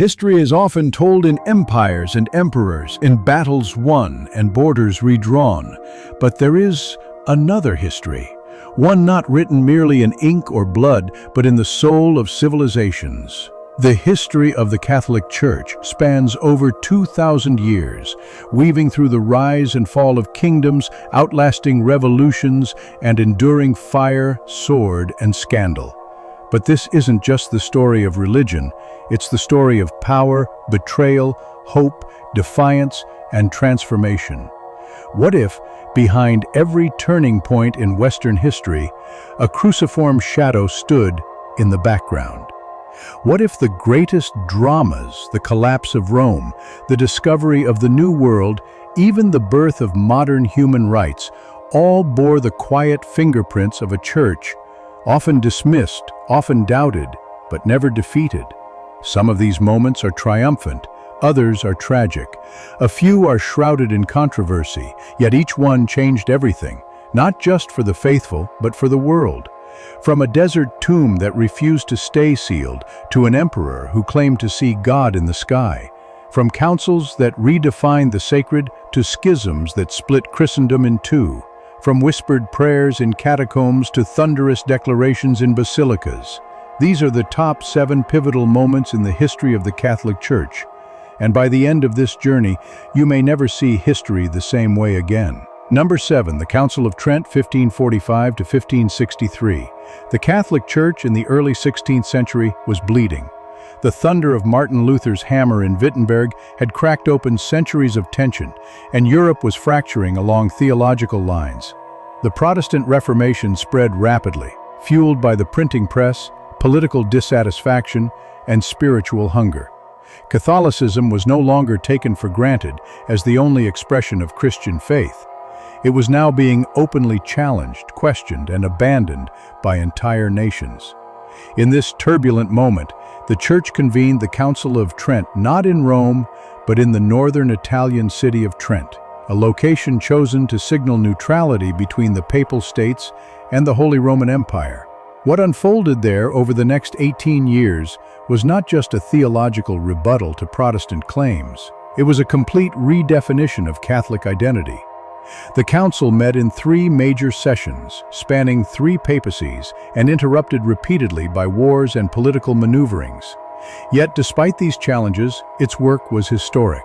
History is often told in empires and emperors, in battles won and borders redrawn. But there is another history, one not written merely in ink or blood, but in the soul of civilizations. The history of the Catholic Church spans over 2,000 years, weaving through the rise and fall of kingdoms, outlasting revolutions, and enduring fire, sword, and scandal. But this isn't just the story of religion, it's the story of power, betrayal, hope, defiance, and transformation. What if, behind every turning point in Western history, a cruciform shadow stood in the background? What if the greatest dramas, the collapse of Rome, the discovery of the New World, even the birth of modern human rights, all bore the quiet fingerprints of a church, often dismissed, often doubted, but never defeated? Some of these moments are triumphant, others are tragic. A few are shrouded in controversy, yet each one changed everything, not just for the faithful, but for the world. From a desert tomb that refused to stay sealed, to an emperor who claimed to see God in the sky. From councils that redefined the sacred to schisms that split Christendom in two. From whispered prayers in catacombs to thunderous declarations in basilicas. These are the top 7 pivotal moments in the history of the Catholic Church. And by the end of this journey, you may never see history the same way again. Number 7, the Council of Trent, 1545 to 1563. The Catholic Church in the early 16th century was bleeding. The thunder of Martin Luther's hammer in Wittenberg had cracked open centuries of tension, and Europe was fracturing along theological lines. The Protestant Reformation spread rapidly, fueled by the printing press, political dissatisfaction, and spiritual hunger. Catholicism was no longer taken for granted as the only expression of Christian faith. It was now being openly challenged, questioned, and abandoned by entire nations. In this turbulent moment, the Church convened the Council of Trent not in Rome, but in the northern Italian city of Trent, a location chosen to signal neutrality between the Papal States and the Holy Roman Empire. What unfolded there over the next 18 years was not just a theological rebuttal to Protestant claims. It was a complete redefinition of Catholic identity. The council met in 3 major sessions, spanning 3 papacies, and interrupted repeatedly by wars and political maneuverings. Yet, despite these challenges, its work was historic.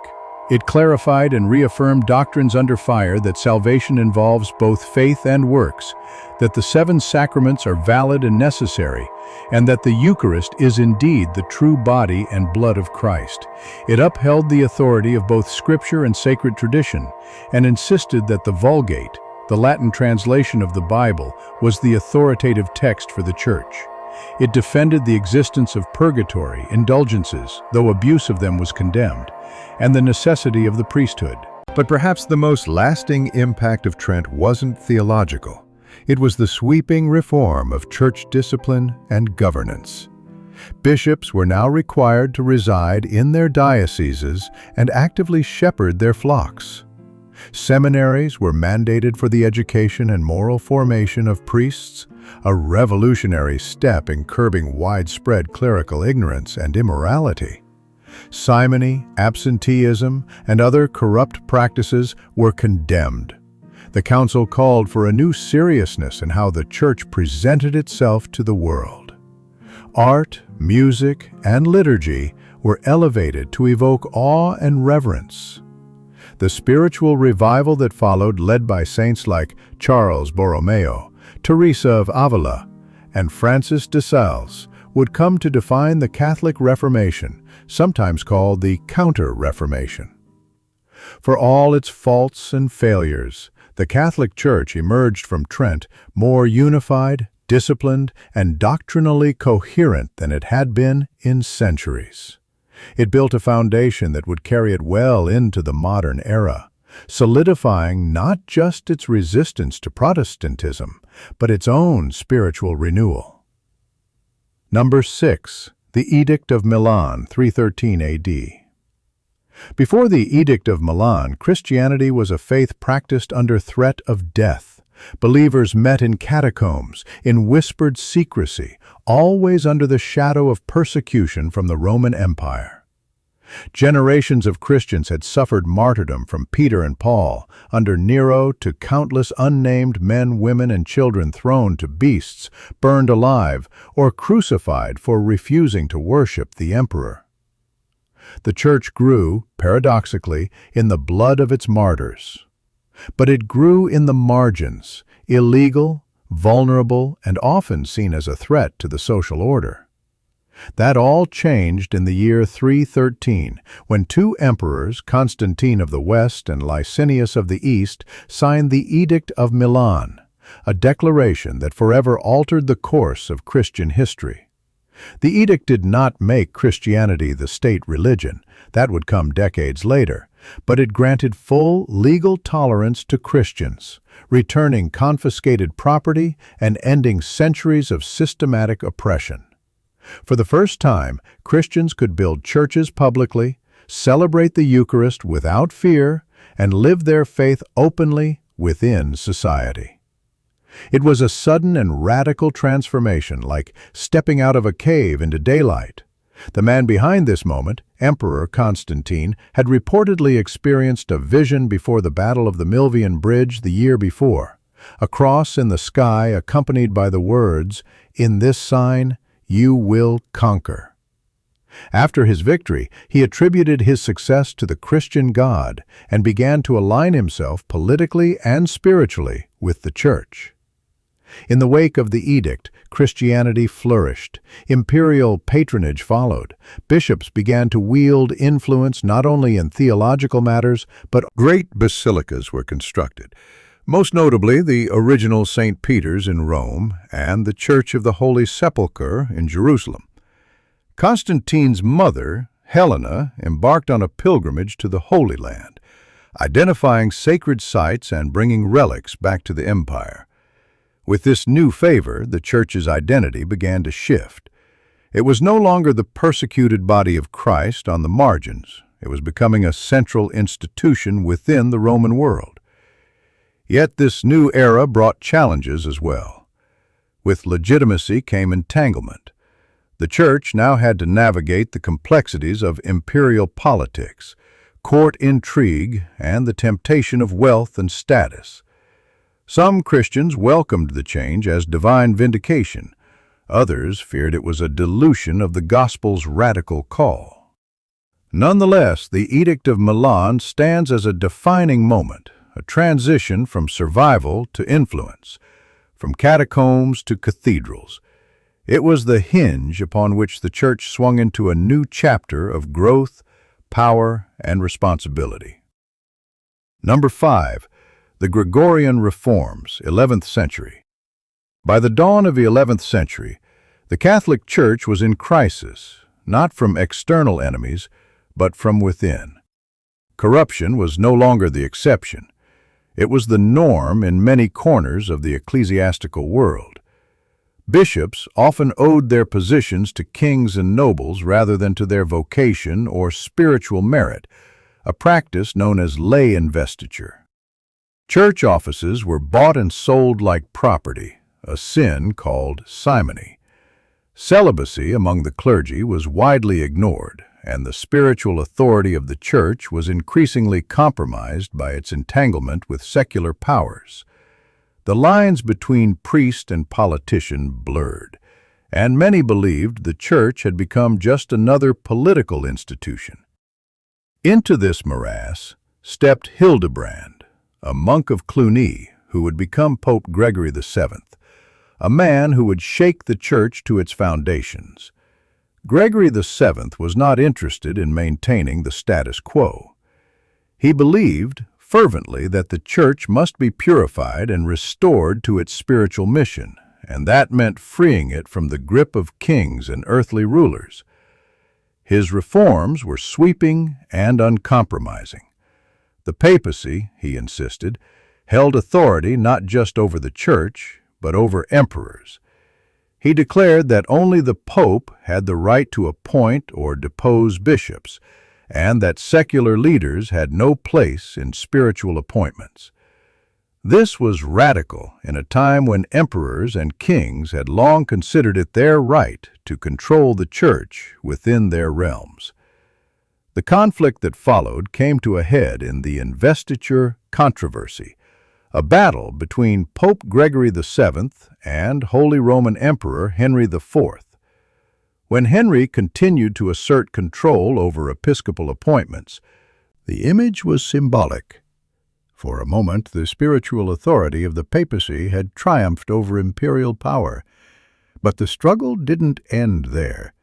It clarified and reaffirmed doctrines under fire that salvation involves both faith and works, that the 7 sacraments are valid and necessary, and that the Eucharist is indeed the true body and blood of Christ. It upheld the authority of both Scripture and sacred tradition, and insisted that the Vulgate, the Latin translation of the Bible, was the authoritative text for the Church. It defended the existence of purgatory, indulgences, though abuse of them was condemned, and the necessity of the priesthood. But perhaps the most lasting impact of Trent wasn't theological. It was the sweeping reform of church discipline and governance. Bishops were now required to reside in their dioceses and actively shepherd their flocks. Seminaries were mandated for the education and moral formation of priests, a revolutionary step in curbing widespread clerical ignorance and immorality. Simony, absenteeism, and other corrupt practices were condemned. The council called for a new seriousness in how the Church presented itself to the world. Art, music, and liturgy were elevated to evoke awe and reverence. The spiritual revival that followed, led by saints like Charles Borromeo, Teresa of Avila, and Francis de Sales, would come to define the Catholic Reformation, sometimes called the Counter-Reformation. For all its faults and failures, the Catholic Church emerged from Trent more unified, disciplined, and doctrinally coherent than it had been in centuries. It built a foundation that would carry it well into the modern era, solidifying not just its resistance to Protestantism, but its own spiritual renewal. Number 6. The Edict of Milan, 313 AD. Before the Edict of Milan, Christianity was a faith practiced under threat of death. Believers met in catacombs, in whispered secrecy, always under the shadow of persecution from the Roman Empire. Generations of Christians had suffered martyrdom from Peter and Paul, under Nero to countless unnamed men, women, and children thrown to beasts, burned alive, or crucified for refusing to worship the emperor. The church grew, paradoxically, in the blood of its martyrs. But it grew in the margins, illegal, vulnerable, and often seen as a threat to the social order. That all changed in the year 313, when two emperors, Constantine of the West and Licinius of the East, signed the Edict of Milan, a declaration that forever altered the course of Christian history. The edict did not make Christianity the state religion, that would come decades later, but it granted full legal tolerance to Christians, returning confiscated property and ending centuries of systematic oppression. For the first time, Christians could build churches publicly, celebrate the Eucharist without fear, and live their faith openly within society. It was a sudden and radical transformation, like stepping out of a cave into daylight. The man behind this moment, Emperor Constantine, had reportedly experienced a vision before the Battle of the Milvian Bridge the year before, a cross in the sky accompanied by the words, "In this sign, you will conquer." After his victory, he attributed his success to the Christian God and began to align himself politically and spiritually with the Church. In the wake of the edict, Christianity flourished. Imperial patronage followed. Bishops began to wield influence not only in theological matters, but great basilicas were constructed, most notably the original St. Peter's in Rome and the Church of the Holy Sepulchre in Jerusalem. Constantine's mother, Helena, embarked on a pilgrimage to the Holy Land, identifying sacred sites and bringing relics back to the empire. With this new favor, the Church's identity began to shift. It was no longer the persecuted body of Christ on the margins. It was becoming a central institution within the Roman world. Yet this new era brought challenges as well. With legitimacy came entanglement. The Church now had to navigate the complexities of imperial politics, court intrigue, and the temptation of wealth and status. Some Christians welcomed the change as divine vindication. Others feared it was a dilution of the gospel's radical call. Nonetheless, the Edict of Milan stands as a defining moment, a transition from survival to influence, from catacombs to cathedrals. It was the hinge upon which the Church swung into a new chapter of growth, power, and responsibility. Number 5. The Gregorian Reforms, 11th century. By the dawn of the 11th century, the Catholic Church was in crisis, not from external enemies, but from within. Corruption was no longer the exception. It was the norm in many corners of the ecclesiastical world. Bishops often owed their positions to kings and nobles rather than to their vocation or spiritual merit, a practice known as lay investiture. Church offices were bought and sold like property, a sin called simony. Celibacy among the clergy was widely ignored, and the spiritual authority of the Church was increasingly compromised by its entanglement with secular powers. The lines between priest and politician blurred, and many believed the Church had become just another political institution. Into this morass stepped Hildebrand, a monk of Cluny who would become Pope Gregory VII, a man who would shake the Church to its foundations. Gregory VII was not interested in maintaining the status quo. He believed fervently that the Church must be purified and restored to its spiritual mission, and that meant freeing it from the grip of kings and earthly rulers. His reforms were sweeping and uncompromising. The papacy, he insisted, held authority not just over the Church, but over emperors. He declared that only the Pope had the right to appoint or depose bishops, and that secular leaders had no place in spiritual appointments. This was radical in a time when emperors and kings had long considered it their right to control the Church within their realms. The conflict that followed came to a head in the investiture controversy, a battle between Pope Gregory VII and Holy Roman Emperor Henry IV. When Henry continued to assert control over episcopal appointments, the image was symbolic. For a moment, the spiritual authority of the papacy had triumphed over imperial power, but the struggle didn't end there.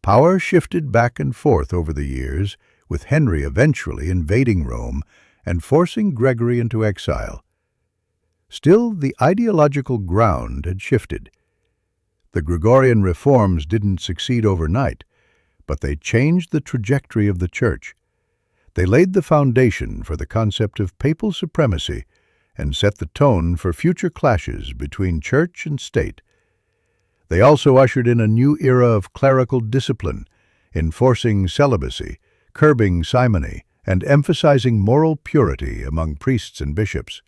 Power shifted back and forth over the years, with Henry eventually invading Rome and forcing Gregory into exile. Still, the ideological ground had shifted. The Gregorian reforms didn't succeed overnight, but they changed the trajectory of the Church. They laid the foundation for the concept of papal supremacy and set the tone for future clashes between Church and state. They also ushered in a new era of clerical discipline, enforcing celibacy, curbing simony, and emphasizing moral purity among priests and bishops.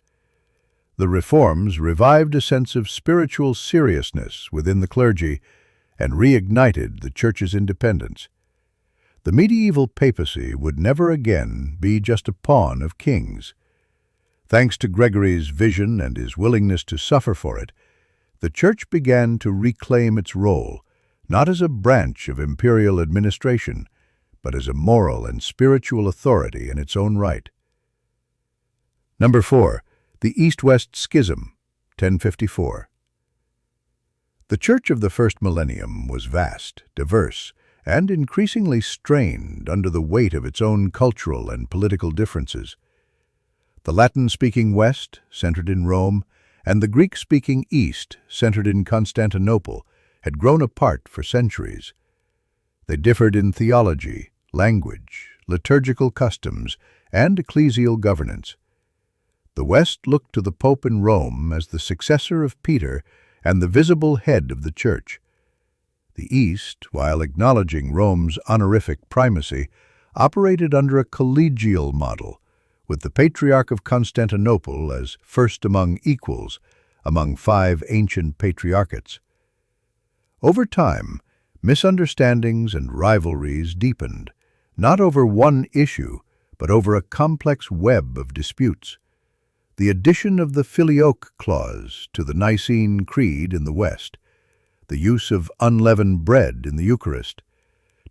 The reforms revived a sense of spiritual seriousness within the clergy and reignited the Church's independence. The medieval papacy would never again be just a pawn of kings. Thanks to Gregory's vision and his willingness to suffer for it, the Church began to reclaim its role, not as a branch of imperial administration, but as a moral and spiritual authority in its own right. Number 4. The East-West Schism, 1054. The Church of the first millennium was vast, diverse, and increasingly strained under the weight of its own cultural and political differences. The Latin-speaking West, centered in Rome, and the Greek-speaking East, centered in Constantinople, had grown apart for centuries. They differed in theology, language, liturgical customs, and ecclesial governance. The West looked to the Pope in Rome as the successor of Peter and the visible head of the Church. The East, while acknowledging Rome's honorific primacy, operated under a collegial model, with the Patriarch of Constantinople as first among equals, among 5 ancient patriarchates. Over time, misunderstandings and rivalries deepened, not over one issue, but over a complex web of disputes. The addition of the Filioque clause to the Nicene Creed in the West, the use of unleavened bread in the Eucharist,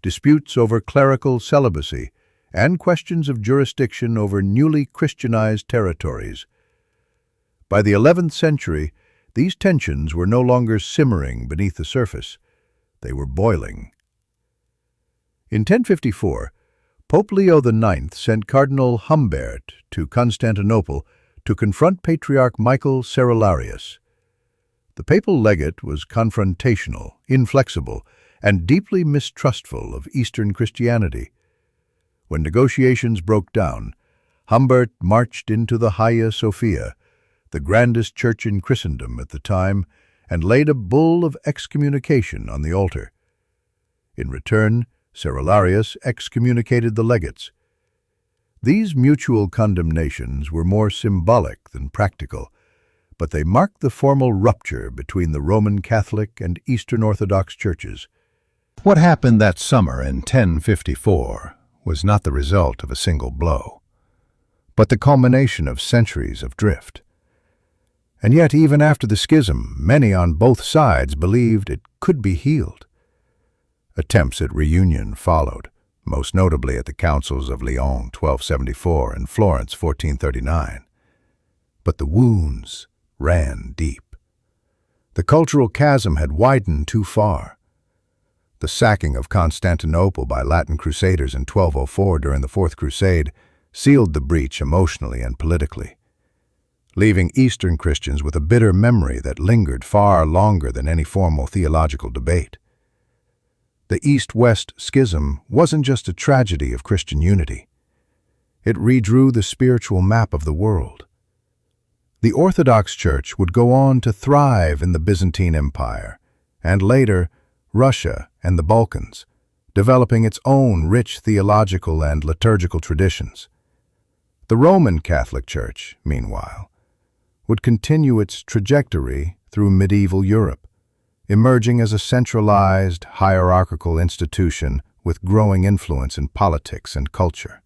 disputes over clerical celibacy, and questions of jurisdiction over newly Christianized territories. By the 11th century, these tensions were no longer simmering beneath the surface. They were boiling. In 1054, Pope Leo IX sent Cardinal Humbert to Constantinople to confront Patriarch Michael Cerularius. The papal legate was confrontational, inflexible, and deeply mistrustful of Eastern Christianity. When negotiations broke down, Humbert marched into the Hagia Sophia, the grandest church in Christendom at the time, and laid a bull of excommunication on the altar. In return, Cerularius excommunicated the legates. These mutual condemnations were more symbolic than practical, but they marked the formal rupture between the Roman Catholic and Eastern Orthodox churches. What happened that summer in 1054 was not the result of a single blow, but the culmination of centuries of drift. And yet, even after the schism, many on both sides believed it could be healed. Attempts at reunion followed, most notably at the councils of Lyon 1274 and Florence 1439. But the wounds ran deep. The cultural chasm had widened too far. The sacking of Constantinople by Latin crusaders in 1204 during the Fourth Crusade sealed the breach emotionally and politically, leaving Eastern Christians with a bitter memory that lingered far longer than any formal theological debate. The East-West schism wasn't just a tragedy of Christian unity. It redrew the spiritual map of the world. The Orthodox Church would go on to thrive in the Byzantine Empire, and later Russia and the Balkans, developing its own rich theological and liturgical traditions. The Roman Catholic Church, meanwhile, would continue its trajectory through medieval Europe, emerging as a centralized, hierarchical institution with growing influence in politics and culture.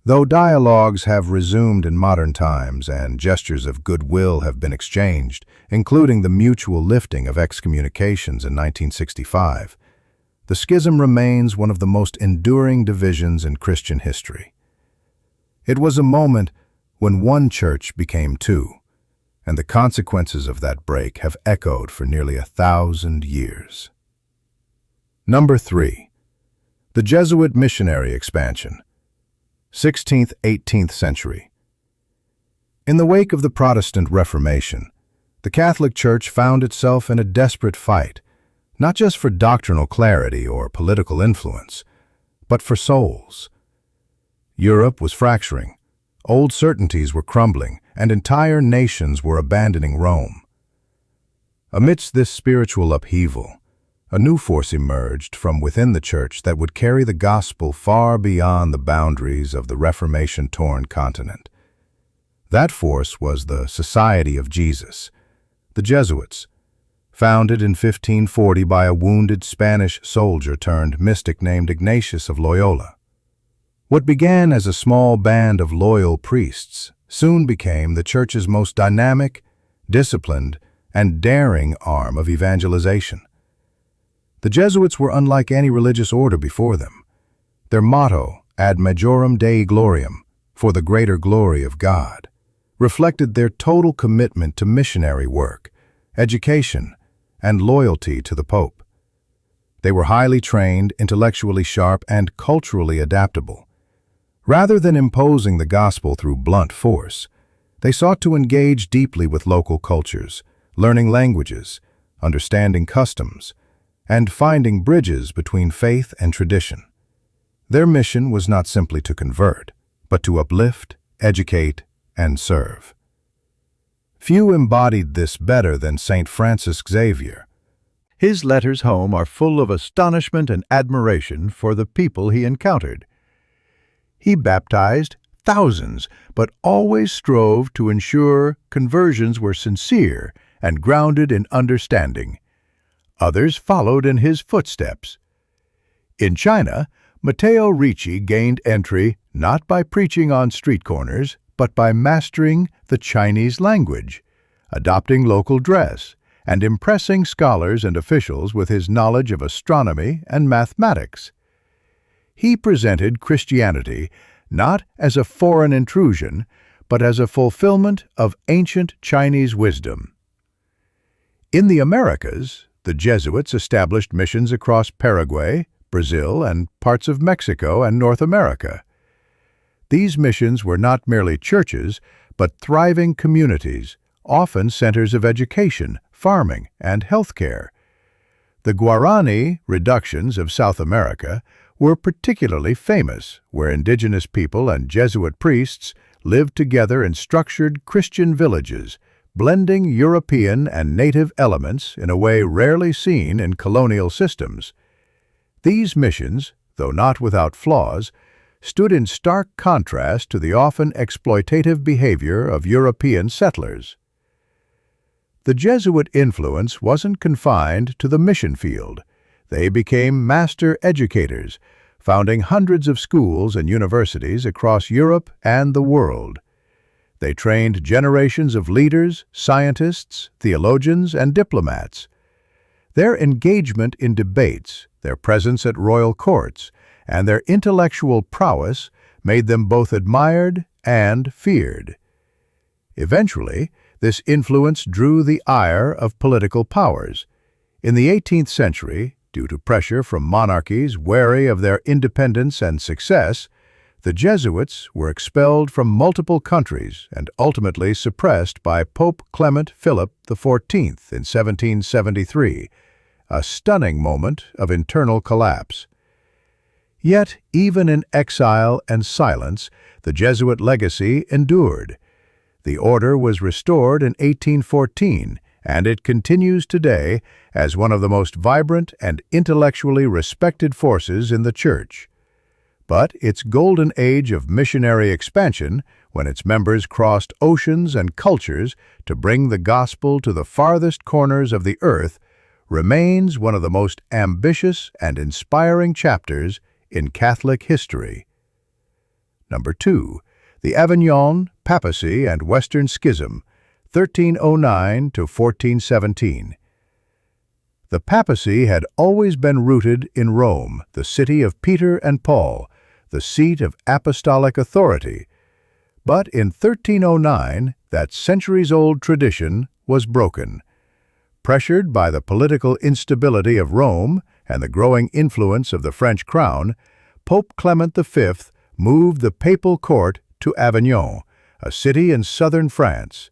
Though dialogues have resumed in modern times and gestures of goodwill have been exchanged, including the mutual lifting of excommunications in 1965, the schism remains one of the most enduring divisions in Christian history. It was a moment when one church became two, and the consequences of that break have echoed for nearly 1,000 years. Number 3. The Jesuit missionary expansion, 16th–18th century. In the wake of the Protestant Reformation, the Catholic Church found itself in a desperate fight, not just for doctrinal clarity or political influence, but for souls. Europe was fracturing, old certainties were crumbling, and entire nations were abandoning Rome. Amidst this spiritual upheaval, a new force emerged from within the Church that would carry the gospel far beyond the boundaries of the Reformation-torn continent. That force was the Society of Jesus, the Jesuits, founded in 1540 by a wounded Spanish soldier turned mystic named Ignatius of Loyola. What began as a small band of loyal priests soon became the Church's most dynamic, disciplined, and daring arm of evangelization. The Jesuits were unlike any religious order before them. Their motto, Ad majorem Dei gloriam, for the greater glory of God, reflected their total commitment to missionary work, education, and loyalty to the Pope. They were highly trained, intellectually sharp, and culturally adaptable. Rather than imposing the gospel through blunt force, they sought to engage deeply with local cultures, learning languages, understanding customs, and finding bridges between faith and tradition. Their mission was not simply to convert, but to uplift, educate, and serve. Few embodied this better than St. Francis Xavier. His letters home are full of astonishment and admiration for the people he encountered. He baptized thousands, but always strove to ensure conversions were sincere and grounded in understanding. Others followed in his footsteps. In China, Matteo Ricci gained entry not by preaching on street corners, but by mastering the Chinese language, adopting local dress, and impressing scholars and officials with his knowledge of astronomy and mathematics. He presented Christianity not as a foreign intrusion, but as a fulfillment of ancient Chinese wisdom. In the Americas, the Jesuits established missions across Paraguay, Brazil, and parts of Mexico and North America. These missions were not merely churches, but thriving communities, often centers of education, farming, and healthcare. The Guarani reductions of South America were particularly famous, where indigenous people and Jesuit priests lived together in structured Christian villages, blending European and native elements in a way rarely seen in colonial systems. These missions, though not without flaws, stood in stark contrast to the often exploitative behavior of European settlers. The Jesuit influence wasn't confined to the mission field. They became master educators, founding hundreds of schools and universities across Europe and the world. They trained generations of leaders, scientists, theologians, and diplomats. Their engagement in debates, their presence at royal courts, and their intellectual prowess made them both admired and feared. Eventually, this influence drew the ire of political powers. In the 18th century, due to pressure from monarchies wary of their independence and success, the Jesuits were expelled from multiple countries and ultimately suppressed by Pope Clement Philip XIV in 1773, a stunning moment of internal collapse. Yet, even in exile and silence, the Jesuit legacy endured. The order was restored in 1814, and it continues today as one of the most vibrant and intellectually respected forces in the Church. But its golden age of missionary expansion, when its members crossed oceans and cultures to bring the gospel to the farthest corners of the earth, remains one of the most ambitious and inspiring chapters in Catholic history. Number 2. The Avignon, Papacy and Western Schism, 1309 to 1417. The papacy had always been rooted in Rome, the city of Peter and Paul, the seat of apostolic authority. But in 1309, that centuries-old tradition was broken. Pressured by the political instability of Rome and the growing influence of the French crown, Pope Clement V moved the papal court to Avignon, a city in southern France.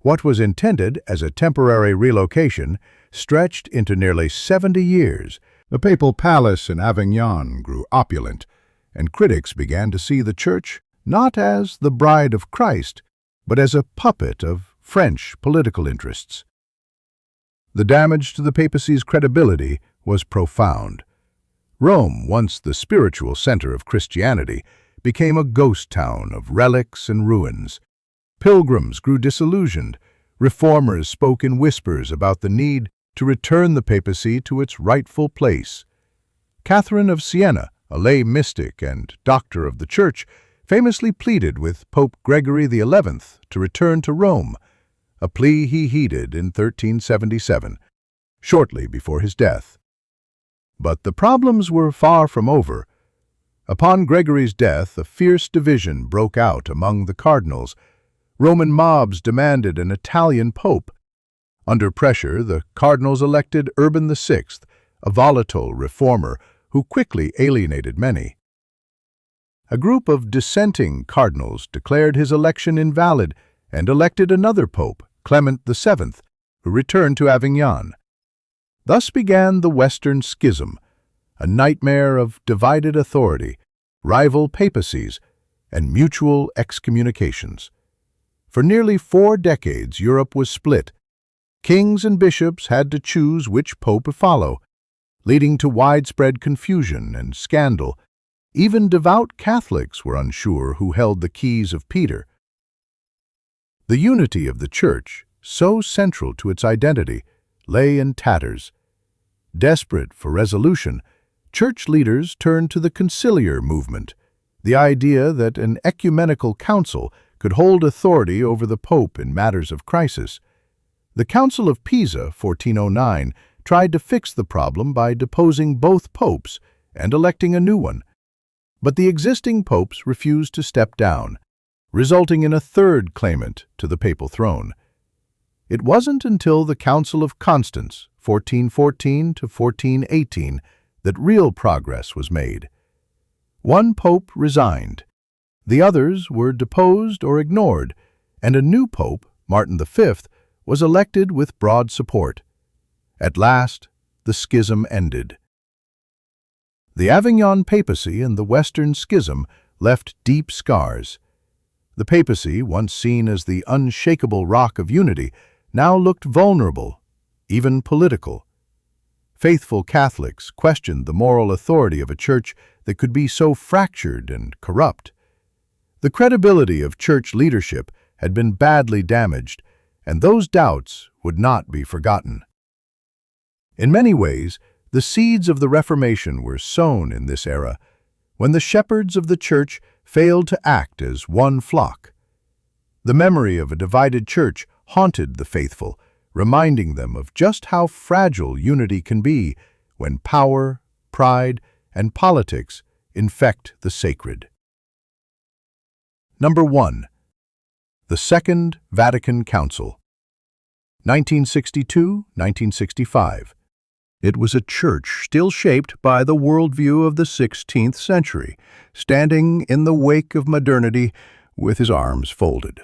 What was intended as a temporary relocation stretched into nearly 70 years. The papal palace in Avignon grew opulent, and critics began to see the church not as the bride of Christ, but as a puppet of French political interests. The damage to the papacy's credibility was profound. Rome, once the spiritual center of Christianity, became a ghost town of relics and ruins. Pilgrims grew disillusioned. Reformers spoke in whispers about the need to return the papacy to its rightful place. Catherine of Siena, a lay mystic and doctor of the Church, famously pleaded with Pope Gregory XI to return to Rome, a plea he heeded in 1377, shortly before his death. But the problems were far from over. Upon Gregory's death, a fierce division broke out among the cardinals. Roman mobs demanded an Italian pope. Under pressure, the cardinals elected Urban VI, a volatile reformer who quickly alienated many. A group of dissenting cardinals declared his election invalid and elected another pope, Clement VII, who returned to Avignon. Thus began the Western Schism, a nightmare of divided authority, rival papacies, and mutual excommunications. For nearly 4 decades, Europe was split. Kings and bishops had to choose which pope to follow, leading to widespread confusion and scandal. Even devout Catholics were unsure who held the keys of Peter. The unity of the Church, so central to its identity, lay in tatters. Desperate for resolution, Church leaders turned to the conciliar movement, the idea that an ecumenical council could hold authority over the Pope in matters of crisis. The Council of Pisa, 1409, tried to fix the problem by deposing both popes and electing a new one. But the existing popes refused to step down, resulting in a third claimant to the papal throne. It wasn't until the Council of Constance, 1414 to 1418, that real progress was made. One pope resigned. The others were deposed or ignored, and a new pope, Martin V, was elected with broad support. At last, the schism ended. The Avignon papacy and the Western Schism left deep scars. The papacy, once seen as the unshakable rock of unity, now looked vulnerable, even political. Faithful Catholics questioned the moral authority of a church that could be so fractured and corrupt. The credibility of church leadership had been badly damaged, and those doubts would not be forgotten. In many ways, the seeds of the Reformation were sown in this era, when the shepherds of the Church failed to act as one flock. The memory of a divided church haunted the faithful, reminding them of just how fragile unity can be when power, pride, and politics infect the sacred. Number 1. The Second Vatican Council, 1962-1965. It was a church still shaped by the worldview of the 16th century, standing in the wake of modernity with his arms folded.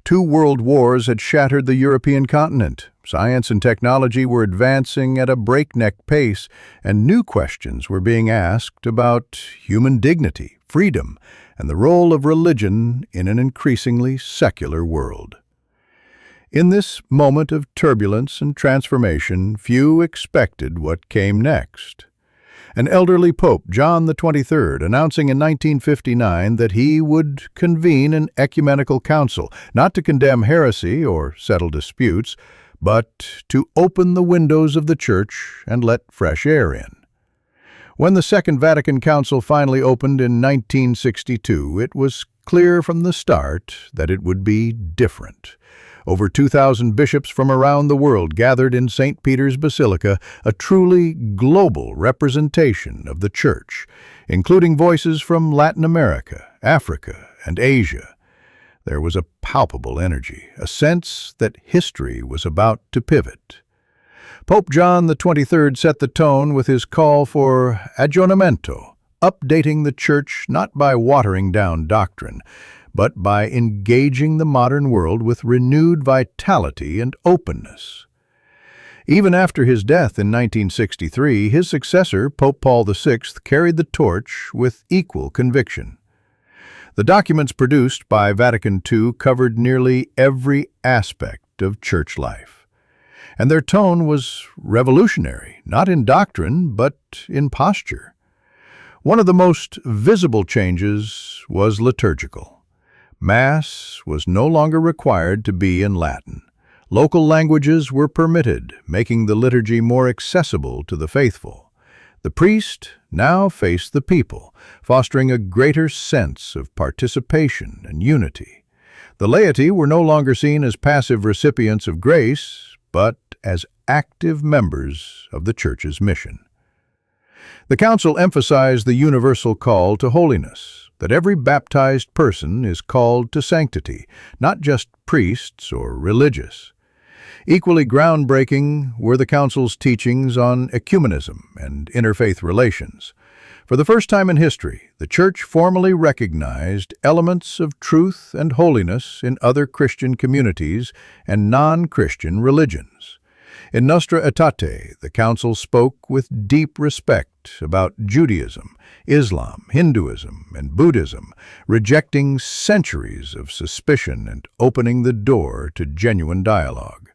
2 world wars had shattered the European continent. Science and technology were advancing at a breakneck pace, and new questions were being asked about human dignity, freedom, and the role of religion in an increasingly secular world. In this moment of turbulence and transformation, few expected what came next. An elderly Pope, John XXIII, announcing in 1959 that he would convene an ecumenical council, not to condemn heresy or settle disputes, but to open the windows of the church and let fresh air in. When the Second Vatican Council finally opened in 1962, it was clear from the start that it would be different. Over 2,000 bishops from around the world gathered in St. Peter's Basilica, a truly global representation of the Church, including voices from Latin America, Africa, and Asia. There was a palpable energy, a sense that history was about to pivot. Pope John XXIII set the tone with his call for aggiornamento, updating the Church not by watering down doctrine, but by engaging the modern world with renewed vitality and openness. Even after his death in 1963, his successor, Pope Paul VI, carried the torch with equal conviction. The documents produced by Vatican II covered nearly every aspect of church life, and their tone was revolutionary, not in doctrine, but in posture. One of the most visible changes was liturgical. Mass was no longer required to be in Latin. Local languages were permitted, making the liturgy more accessible to the faithful. The priest now faced the people, fostering a greater sense of participation and unity. The laity were no longer seen as passive recipients of grace, but as active members of the Church's mission. The Council emphasized the universal call to holiness, that every baptized person is called to sanctity, not just priests or religious. Equally groundbreaking were the Council's teachings on ecumenism and interfaith relations. For the first time in history, the Church formally recognized elements of truth and holiness in other Christian communities and non-Christian religions. In Nostra Aetate, the Council spoke with deep respect about Judaism, Islam, Hinduism, and Buddhism, rejecting centuries of suspicion and opening the door to genuine dialogue.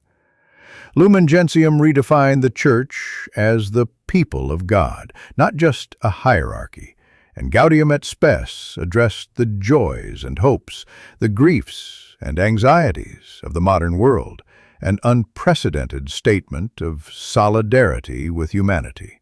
Lumen Gentium redefined the Church as the people of God, not just a hierarchy, and Gaudium et Spes addressed the joys and hopes, the griefs and anxieties of the modern world, an unprecedented statement of solidarity with humanity.